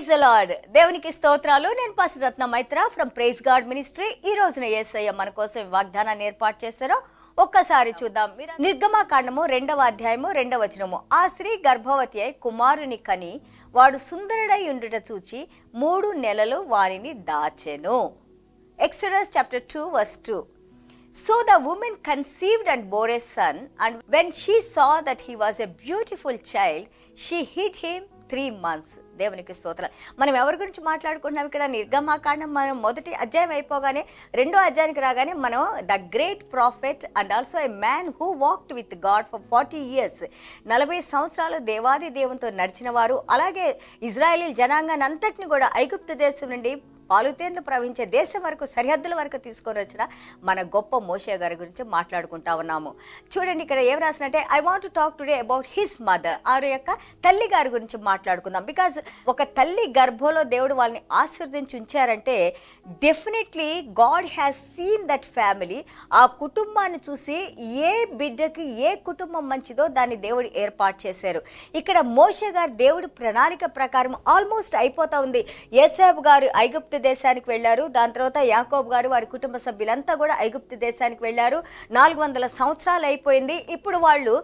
Praise the lord. దేవునికి స్తోత్రాలు. నేను pastor Ratna Maitra from praise God ministry. ఈ రోజున యేసయ్య మన కోసం వాగ్దానాన్ని ఏర్పాటు చేశారో ఒక్కసారి చూద్దాం. నిర్గమకాండము 2వ అధ్యాయము 2వ వచనము. ఆ స్త్రీ గర్భవతి అయి కుమారుని కని వాడు సుందరుడై ఉండుట చూచి 3 నెలలు వారిని దాచెను. Exodus chapter 2 verse 2. So the woman conceived and bore a son, and when she saw that he was a beautiful child, she hid him 3 months. దేవునికి స్తోత్రం. మనం ఎవరి గురించి మాట్లాడుకుంటున్నాం ఇక్కడ? నిర్గమకాండం మనం మొదటి అధ్యాయం అయిపోగానే 2వ అధ్యాయానికి రాగానే మనం the great prophet and also a man who walked with God for 40 years, 40 సంవత్సరాలు దేవాది దేవునితో నడిచిన వారు, అలాగే ఇజ్రాయేలీ జనాంగాన్ని అంతటిని కూడా ఐగుప్తు దేశం నుండి పాలుతేర్లు ప్రవహించే దేశం వరకు, సరిహద్దుల వరకు తీసుకొని వచ్చిన మన గొప్ప మోషే గారి గురించి మాట్లాడుకుంటా ఉన్నాము. చూడండి ఇక్కడ ఏం రాసినట్టే, I want to talk today about his mother. ఆరు యొక్క తల్లి గారి గురించి మాట్లాడుకుందాం. బికాజ్ ఒక తల్లి గర్భంలో దేవుడు వాళ్ళని ఆశీర్వదించి ఉంచారంటే definitely God has seen that family. ఆ కుటుంబాన్ని చూసి ఏ బిడ్డకి ఏ కుటుంబం మంచిదో దాన్ని దేవుడు ఏర్పాటు చేశారు. ఇక్కడ మోషే గారు దేవుడి ప్రణాళిక ప్రకారం ఆల్మోస్ట్ అయిపోతా ఉంది. యోసేపు గారు ఐగుప్తు దేశానికి వెళ్ళారు. దాని తర్వాత యాకోబు గారు వారి కుటుంబ సభ్యులంతా కూడా ఐగుప్తు దేశానికి వెళ్ళారు. 400 సంవత్సరాలు అయిపోయింది. ఇప్పుడు వాళ్ళు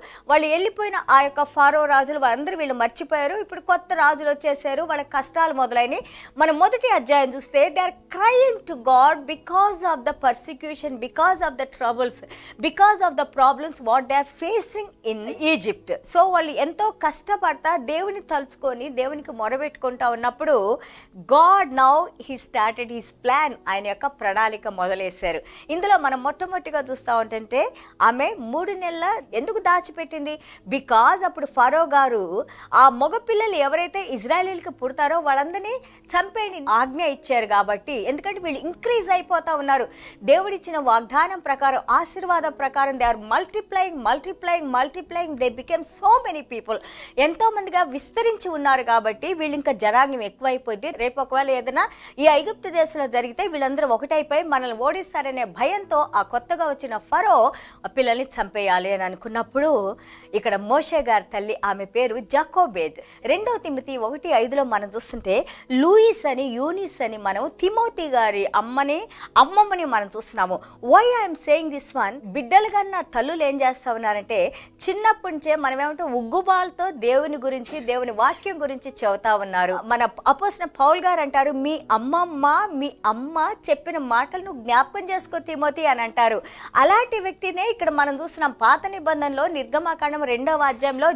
వెళ్ళిపోయిన ఆ యొక్క ఫారో రాజులు వాళ్ళందరూ వీళ్ళు మర్చిపోయారు. ఇప్పుడు కొత్త రాజులు వచ్చేసారు. వాళ్ళ కష్టాలు మొదలైనవి. మనం మొదటి అధ్యాయం చూస్తే they are crying to God because of the persecution, because of the troubles, because of the problems what they are facing in Egypt. So వాళ్ళు ఎంతో కష్టపడతా దేవుని తలుచుకొని దేవునికి మొరబెట్టుకుంటా ఉన్నప్పుడు God now he started his plan. ఆయన యొక్క ప్రణాళిక మొదలేశారు. ఇందులో మనం మొట్టమొదటిగా చూస్తూ ఉంటుంటే ఆమె 3 నెలల ఎందుకు దాచిపెట్టింది? బికాజ్ అప్పుడు ఫరో గారు ఆ మగ పిల్లలు ఎవరైతే ఇజ్రాయేలీలకు పుడతారో వాళ్ళందరినీ చంపేని ఆజ్ఞ ఇచ్చారు. కాబట్టి ఎందుకంటే వీళ్ళు ఇంక్రీజ్ అయిపోతా ఉన్నారు. దేవుడిచ్చిన వాగ్దానం ప్రకారం, ఆశీర్వాదం ప్రకారం they are multiplying they became so many people. ఎంతో మందిగా విస్తరించి ఉన్నారు. కాబట్టి వీళ్ళు ఇంకా జనాంగం ఎక్కువైపోయింది. రేపు ఒకవేళ ఏదైనా ఈ ఐగుప్తు దేశంలో జరిగితే వీళ్ళందరూ ఒకటైపోయి మనల్ని ఓడిస్తారనే భయంతో ఆ కొత్తగా వచ్చిన ఫరో పిల్లల్ని చంపేయాలి అని అనుకున్నప్పుడు ఇక్కడ మోషే గారి తల్లి, ఆమె పేరు జాకోబేద్. 2వ తిమోతి 1:5 మనం చూస్తుంటే లూయిస్ అని, యూనిస్ అని మనం తిమోతి గారి అమ్మమ్మని మనం చూస్తున్నాము. Why I'm saying this one? బిడ్డలు కన్నా తల్లులు ఏం చేస్తా ఉన్నారంటే చిన్నప్పటి నుంచే మనం ఏమంటే ఉగ్గుబాలతో దేవుని గురించి, దేవుని వాక్యం గురించి చెబుతా ఉన్నారు. మన అపోస్తలుడైన పౌలు గారు అంటారు, మీ అమ్మ చెప్పిన మాటలను జ్ఞాపకం చేసుకో తిమోతి అని అంటారు. అలాంటి వ్యక్తినే ఇక్కడ మనం చూస్తున్నాం. పాత నిబంధనలో నిర్గమకాండం 2వ అధ్యాయంలో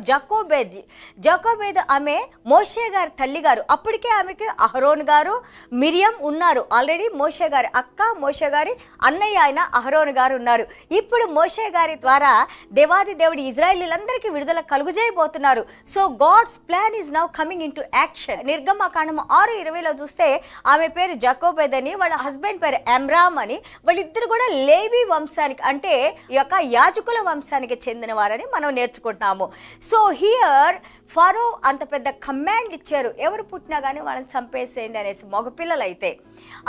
జాకోబేద్ ఆమె మోషే గారి తల్లి గారు. అప్పటికే ఆమెకి అహరోన్ గారు, మిరియం ఉన్నారు. ఆల్రెడీ మోషే గారి అక్క, మోషే గారి అన్నయ్య అయిన అహరోన్ గారు ఉన్నారు. ఇప్పుడు మోషే గారి ద్వారా దేవాది దేవుడు ఇజ్రాయేలీలందరికీ విడుదల కలుగజేయబోతున్నారు. So God's plan is now coming into action. నిర్గమకాండం 6:20 చూస్తే ఆమె పేరు జాకోబేద్ అని, వాళ్ళ హస్బెండ్ పేరు అమ్రామ్ అని. వాళ్ళిద్దరు కూడా లేవి వంశానికి, అంటే ఈ యొక్క యాజకుల వంశానికి చెందిన వారని మనం నేర్చుకుంటున్నాము. సో హియర్ ఫరో అంత పెద్ద కమాండ్ ఇచ్చారు, ఎవరు పుట్టినా కానీ వాళ్ళని చంపేసేయండి అనేసి, మగపిల్లలు అయితే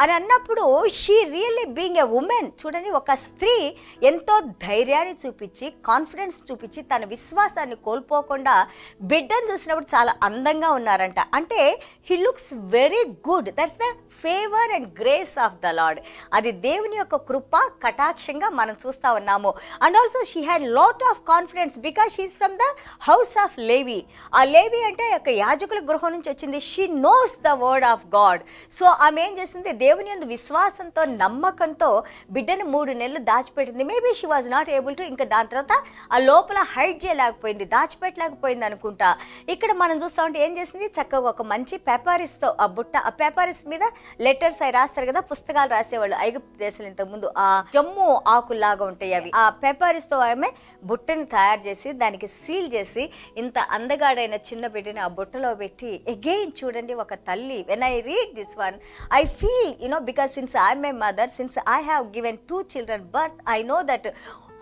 అని అన్నప్పుడు she really being a women. చూడండి, ఒక స్త్రీ ఎంతో ధైర్యాన్ని చూపించి, కాన్ఫిడెన్స్ చూపించి, తన విశ్వాసాన్ని కోల్పోకుండా బిడ్డను చూసినప్పుడు చాలా అందంగా ఉన్నారంట. అంటే he looks very good. That's the favour and grace of the Lord. అది దేవుని యొక్క కృప కటాక్షంగా మనం చూస్తా ఉన్నాము. And also she had lot of confidence because she is from the house of Levi. ఆ లేవి అంటే యొక్క యాజకుల గృహం నుంచి వచ్చింది. She knows the word of God. So ఆమె ఏం చేసింది? దేవుని యందు విశ్వాసంతో, నమ్మకంతో బిడ్డను 3 నెలలు దాచిపెట్టింది. Maybe she was not able to, ఇంకా దాని తర్వాత ఆ లోపల హైడ్ చేయలేకపోయింది, దాచిపెట్టలేకపోయింది అనుకుంటా. ఇక్కడ మనం చూస్తా ఉంటే ఏం చేసింది? చక్కగా ఒక మంచి పేపరిస్తో ఆ బుట్ట, ఆ పేపరిస్ మీద లెటర్స్ అవి రాస్తారు కదా, పుస్తకాలు రాసేవాళ్ళు ఐగుప్తు దేశంలో. ఇంతకు ముందు ఆ జమ్ము ఆకుల్లాగా ఉంటాయి అవి. ఆ పేపరిస్తో ఆమె బుట్టని తయారు చేసి దానికి సీల్ చేసి ఇంత అందగాడైన చిన్న బిడ్డని ఆ బుట్టలో పెట్టి అగైన్ చూడండి ఒక తల్లి. When I read this one I feel because since I M my mother, since I have given 2 children birth, I know that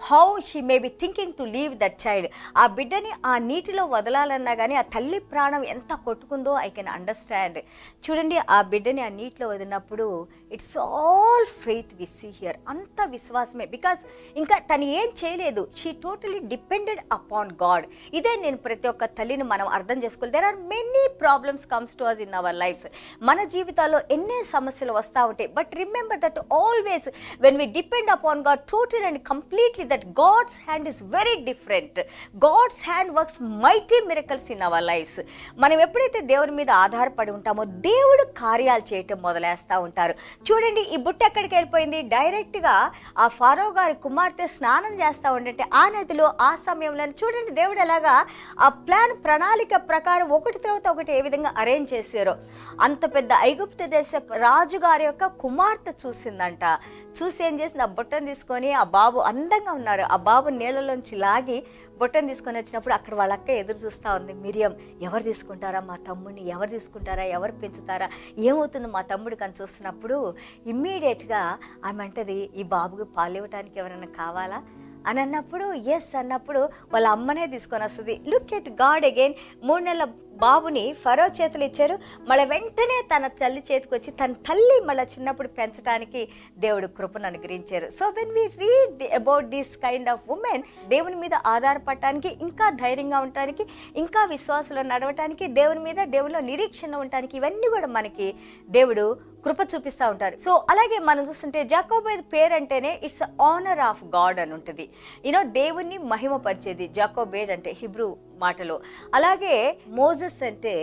how she may be thinking to leave that child. ఆ బిడ్డని ఆ నీటిలో వదలాలన్నా కానీ ఆ తల్లి ప్రాణం ఎంత కొట్టుకుందో I can understand. చూడండి, ఆ బిడ్డని ఆ నీటిలో వదిలినప్పుడు it's all faith we see here. అంత విశ్వాసమే, బికాస్ ఇంకా తను ఏం చేయలేదు. She totally depended upon God. ఇదే నేను ప్రతి ఒక్క తల్లిని మనం అర్థం చేసుకోవాలి. There are many problems comes to us in our lives. మన జీవితాల్లో ఎన్నో సమస్యలు వస్తూ ఉంటాయి. But remember that always when we depend upon God total and completely, that God's hand is very different. God's hand works mighty miracles in our lives. మనం ఎప్పుడైతే దేవుని మీద ఆధారపడి ఉంటామో దేవుడు కార్యాలు చేయటం మొదలేస్తూ ఉంటారు. చూడండి, ఈ బుట్ట ఎక్కడికి వెళ్ళిపోయింది? డైరెక్ట్గా ఆ ఫారో గారి కుమార్తె స్నానం చేస్తూ ఉండంటే ఆ నదిలో ఆ సమయంలో చూడండి దేవుడు ఎలాగా ఆ ప్రణాళిక ప్రకారం ఒకటి తర్వాత ఒకటి ఏ విధంగా అరేంజ్ చేశారో. అంత పెద్ద ఐగుప్తు దేశ రాజుగారి యొక్క కుమార్తె చూసిందంట. చూసి ఏం చేసింది? ఆ బుట్టను తీసుకొని, ఆ బాబు అందంగా ఉన్నారు, ఆ బాబు నీళ్ళలోంచి లాగి బుట్టను తీసుకొని వచ్చినప్పుడు అక్కడ వాళ్ళ అక్క ఎదురు చూస్తూ ఉంది. మిరియం, ఎవరు తీసుకుంటారా మా తమ్ముడిని, ఎవరు తీసుకుంటారా, ఎవరు పెంచుతారా, ఏమవుతుంది మా తమ్ముడికి అని చూస్తున్నప్పుడు ఇమ్మీడియట్గా ఆమె అంటది, ఈ బాబుకి పాలు ఇవ్వటానికి ఎవరైనా కావాలా అని అన్నప్పుడు ఎస్ అన్నప్పుడు వాళ్ళ అమ్మనే తీసుకొని వస్తుంది. Look at God again. 3 నెలల బాబుని ఫరో చేతులు ఇచ్చారు. మళ్ళీ వెంటనే తన తల్లి చేతికి వచ్చి తన తల్లి మళ్ళీ చిన్నప్పుడు పెంచడానికి దేవుడు కృపను అనుగ్రహించారు. So when we read about this kind of women, దేవుని మీద ఆధారపడటానికి, ఇంకా ధైర్యంగా ఉండటానికి, ఇంకా విశ్వాసంలో నడవటానికి, దేవుని మీద దేవునిలో నిరీక్షణ ఉండటానికి, ఇవన్నీ కూడా మనకి దేవుడు కృప చూపిస్తూ ఉంటారు. సో అలాగే మనం చూస్తుంటే జాకోబేద్ పేరు అంటేనే ఇట్స్ ఆనర్ ఆఫ్ గాడ్ అని ఉంటుంది. దేవుణ్ణి మహిమపరిచేది జాకోబేడ్ అంటే హిబ్రూ మాటలో. అలాగే మోజెస్ అంటే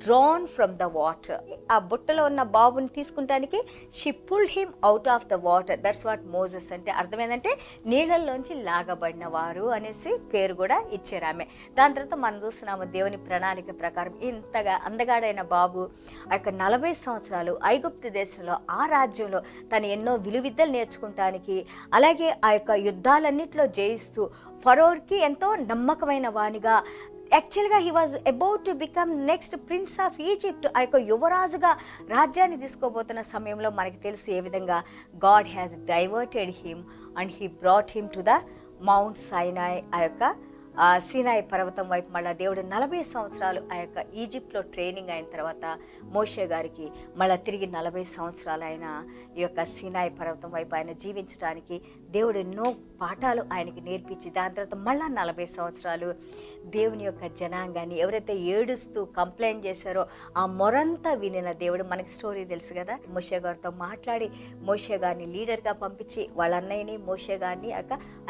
డ్రాన్ ఫ్రమ్ ద వాటర్. ఆ బుట్టలో ఉన్న బాబుని తీసుకుంటానికి she pulled him out of the water. That's what Moses అంటే. అర్థమైందంటే నీళ్ళల్లోంచి లాగబడిన వారు అనేసి పేరు కూడా ఇచ్చారు ఆమె. దాని తర్వాత మనం చూస్తున్నాము దేవుని ప్రణాళిక ప్రకారం ఇంతగా అందగాడైన బాబు ఆ యొక్క 40 సంవత్సరాలు ఐగుప్తు దేశంలో ఆ రాజ్యంలో తను ఎన్నో విలువిద్యలు నేర్చుకుంటానికి, అలాగే ఆ యొక్క యుద్ధాలన్నింటిలో జయిస్తూ ఫరోకి ఎంతో నమ్మకమైన వానిగా, యాక్చువల్గా he was about to become next prince of Egypt. ఆ యొక్క యువరాజుగా రాజ్యాన్ని తీసుకోబోతున్న సమయంలో మనకి తెలుసు ఏ విధంగా God has diverted him and he brought him to the mount సైనాయ్. ఆ యొక్క సీనాయి పర్వతం వైపు మళ్ళీ దేవుడు 40 సంవత్సరాలు ఆ యొక్క ఈజిప్ట్లో ట్రైనింగ్ అయిన తర్వాత మోషే గారికి మళ్ళీ తిరిగి 40 సంవత్సరాలు ఆయన ఈ యొక్క సీనాయి పర్వతం వైపు ఆయన జీవించడానికి దేవుడు ఎన్నో పాఠాలు ఆయనకి నేర్పించి, దాని తర్వాత మళ్ళీ 40 సంవత్సరాలు దేవుని యొక్క జనాంగాన్ని ఎవరైతే ఏడుస్తూ కంప్లైంట్ చేశారో ఆ మొరంతా వినిన దేవుడు. మనకి స్టోరీ తెలుసు కదా, మోషే గారితో మాట్లాడి మోషే గారిని లీడర్గా పంపించి వాళ్ళ అన్నయ్యని మోషే గారిని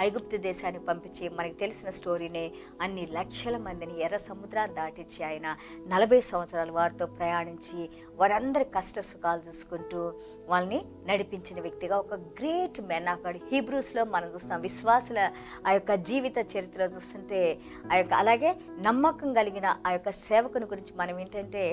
ఐగుప్తు దేశానికి పంపించి మనకి తెలిసిన స్టోరీనే. అన్ని లక్షల మందిని ఎర్ర సముద్రాన్ని దాటించి ఆయన 40 సంవత్సరాలు వారితో ప్రయాణించి వారందరి కష్ట సుఖాలు చూసుకుంటూ వాళ్ళని నడిపించిన వ్యక్తిగా ఒక గ్రేట్ మెన్ ఆఫ్ గాడ్. హీబ్రూస్లో మనం చూస్తాం విశ్వాసుల ఆ యొక్క జీవిత చరిత్ర చూస్తుంటే ఆ యొక్క అలాగే నమ్మకం కలిగిన ఆ యొక్క సేవకుని గురించి మనం ఏంటంటే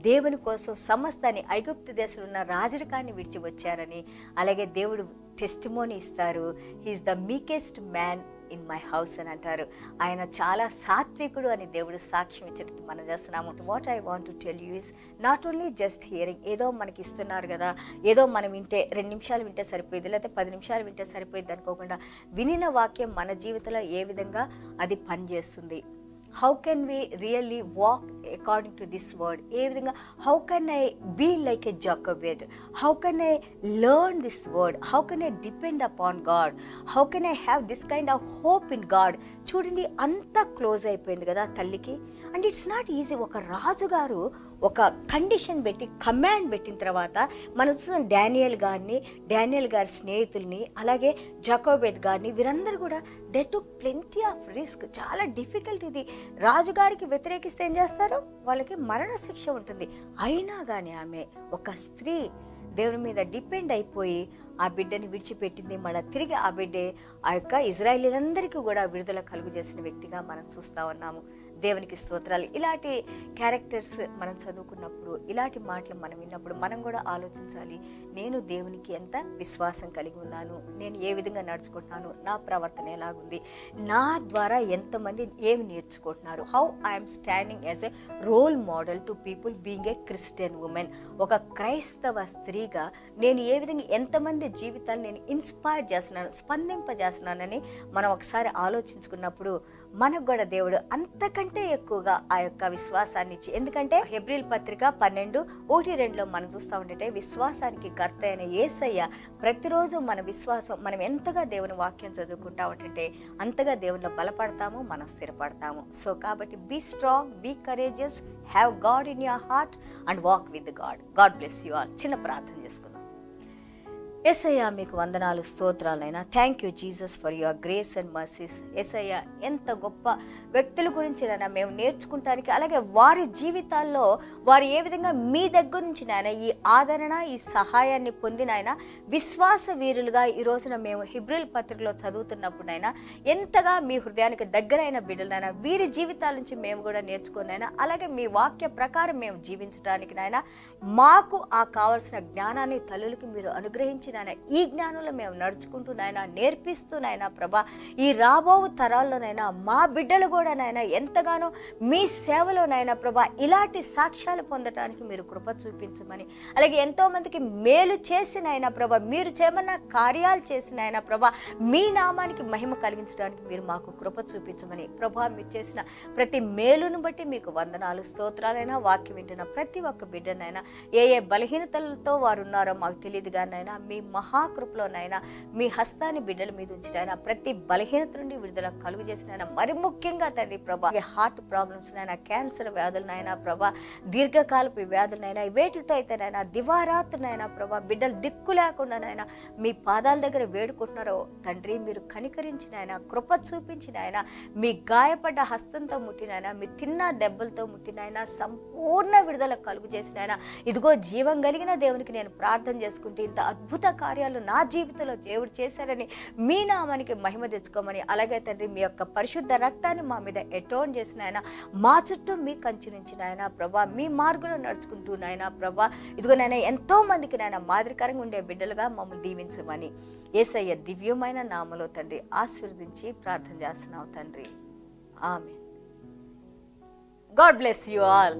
దేవుని కోసం సమస్తాన్ని ఐగుప్తు దేశంలో ఉన్న రాజరికాన్ని విడిచి వచ్చారని, అలాగే దేవుడు టెస్టిమోనీ ఇస్తారు. He is the meekest man in my house అని అంటారు. ఆయన చాలా సాత్వికుడు అని దేవుడు సాక్ష్యం ఇచ్చినట్టు మనం చేస్తున్నాము. What I want to tell you is not only just hearing. ఏదో మనకి ఇస్తున్నారు కదా, ఏదో మనం వింటే 2 నిమిషాలు వింటే సరిపోయింది, లేకపోతే 10 నిమిషాలు వింటే సరిపోయింది అనుకోకుండా వినిన వాక్యం మన జీవితంలో ఏ విధంగా అది పనిచేస్తుంది. How can we really walk according to this word? ఏ విధంగా how can I be like a Jochebed? How can I learn this word? How can I depend upon God? How can I have this kind of hope in God? చూడండి, అంతా close అయిపోయింది కదా తల్లికి. And it's not easy. ఒక రాజుగారు ఒక condition పెట్టి command పెట్టిన తర్వాత మనం చూసిన డానియల్ గారి స్నేహితుల్ని, అలాగే జాకోబెడ్ గారిని, వీరందరూ కూడా they took plenty of risk. చాలా డిఫికల్ట్ ఇది. రాజుగారికి వ్యతిరేకిస్తే ఏం చేస్తారు? వాళ్ళకి మరణ శిక్ష ఉంటుంది. అయినా కానీ ఆమె ఒక స్త్రీ దేవుని మీద డిపెండ్ అయిపోయి ఆ బిడ్డని విడిచిపెట్టింది. మళ్ళీ తిరిగి ఆ బిడ్డే ఆ యొక్క ఇజ్రాయేలీలందరికీ కూడా విడుదల కలుగు చేసిన వ్యక్తిగా మనం చూస్తూ ఉన్నాము. దేవునికి స్తోత్రాలు. ఇలాంటి క్యారెక్టర్స్ మనం చదువుకున్నప్పుడు, ఇలాంటి మాటలు మనం విన్నప్పుడు మనం కూడా ఆలోచించాలి, నేను దేవునికి ఎంత విశ్వాసం కలిగి ఉన్నాను, నేను ఏ విధంగా నడుచుకుంటున్నాను, నా ప్రవర్తన ఎలాగుంది, నా ద్వారా ఎంతమంది ఏమి నేర్చుకుంటున్నారు, how I'm standing as a role model to people being a Christian women. ఒక క్రైస్తవ స్త్రీగా నేను ఏ విధంగా ఎంతమంది జీవితాన్ని నేను ఇన్స్పైర్ చేస్తున్నాను, స్పందింపజేస్తున్నానని మనం ఒకసారి ఆలోచించుకున్నప్పుడు మనకు కూడా దేవుడు అంతకంటే ఎక్కువగా ఆ యొక్క విశ్వాసాన్ని ఇచ్చి, ఎందుకంటే హెబ్రీల్ పత్రిక 12:1-2 మనం చూస్తూ ఉంటే విశ్వాసానికి కర్త అయిన యేసయ్య ప్రతిరోజు మన విశ్వాసం, మనం ఎంతగా దేవుని వాక్యం చదువుకుంటా ఉంటుంటే అంతగా దేవునిలో బలపడతాము, మనం స్థిరపడతాము. సో కాబట్టి be strong, be courageous, have God in your heart and walk with God. God bless you all. చిన్న ప్రార్థన చేసుకుందాం. యేసయ్య మీకు వందనాలు, స్తోత్రాలైనా. Thank you Jesus for your grace and mercies. Yesayya ఎంత గొప్ప వ్యక్తుల గురించి నాయన మేము నేర్చుకుంటానికి, అలాగే వారి జీవితాల్లో వారు ఏ విధంగా మీ దగ్గర నుంచి నాయన ఈ ఆదరణ, ఈ సహాయాన్ని పొందిన ఆయన విశ్వాస వీరులుగా ఈ రోజున మేము హెబ్రీల్ పత్రికలో చదువుతున్నప్పుడు నాయన ఎంతగా మీ హృదయానికి దగ్గరైన బిడ్డలైనా వీరి జీవితాల నుంచి మేము కూడా నేర్చుకున్నాయినా, అలాగే మీ వాక్య ప్రకారం మేము జీవించడానికి నాయన మాకు ఆ కావలసిన జ్ఞానాన్ని తల్లులకి మీరు అనుగ్రహించి నాయన ఈ జ్ఞానంలో మేము నడుచుకుంటూ నాయన నేర్పిస్తూ నాయన ప్రభా ఈ రాబో తరాల్లోనైనా మా బిడ్డలు కూడా నాయన ఎంతగానో మీ సేవలోనైనా ప్రభా ఇలాంటి సాక్ష్యాలు పొందడానికి మీరు కృప చూపించమని, అలాగే ఎంతో మందికి మేలు చేసినైనా ప్రభా మీరు చేయమన్న కార్యాలు చేసినైనా ప్రభా మీ నామానికి మహిమ కలిగించడానికి మీరు మాకు కృప చూపించమని ప్రభా మీరు చేసిన ప్రతి మేలును బట్టి మీకు వందనాలు, స్తోత్రాలైనా. వాక్యం వింటున్న ప్రతి ఒక్క బిడ్డనైనా ఏ ఏ బలహీనతలతో వారు ఉన్నారో మాకు తెలియదు కానైనా మీ మహాకృపలోనైనా మీ హస్తాన్ని బిడ్డల మీద ఉంచినైనా ప్రతి బలహీనత నుండి విడుదల కలుగు చేసినైనా, మరి ముఖ్యంగా తండ్రి ప్రభా హార్ట్ ప్రాబ్లమ్స్ నైనా, క్యాన్సర్ వ్యాధులనైనా ప్రభా, దీర్ఘకాలపు వ్యాధులనైనా, వేటితో అయితేనైనా దివారాత్రునైనా ప్రభా బిడ్డలు దిక్కు లేకుండానైనా మీ పాదాల దగ్గర వేడుకుంటున్నారో తండ్రి మీరు కనికరించినైనా, కృప చూపించినైనా, మీ గాయపడ్డ హస్తంతో ముట్టినైనా, మీ తిన్న దెబ్బలతో ముట్టినైనా సంపూర్ణ విడుదల కలుగు చేసినైనా, ఇదిగో జీవం కలిగిన దేవునికి నేను ప్రార్థన చేసుకుంటే ఇంత అద్భుత కార్యాలు నా జీవితంలో దేవుడు చేశారని మీ నామానికి మహిమ తెచ్చుకోమని, అలాగే తండ్రి మీ యొక్క పరిశుద్ధ రక్తాన్ని మా మీద ఎటోన్ చేసిన ఆయన మా చుట్టూ మీ కంచి నుంచి నాయన ప్రభా మీ మార్గంలో నడుచుకుంటూ నాయన ప్రభా ఇదిగో నాయన ఎంతో మందికి నాయన మాదిరికరంగా ఉండే బిడ్డలుగా మమ్మల్ని దీవించమని యేసయ్య దివ్యమైన నామములో తండ్రి ఆశీర్వదించి ప్రార్థన చేస్తున్నావు తండ్రి. ఆమేన్. God bless you all.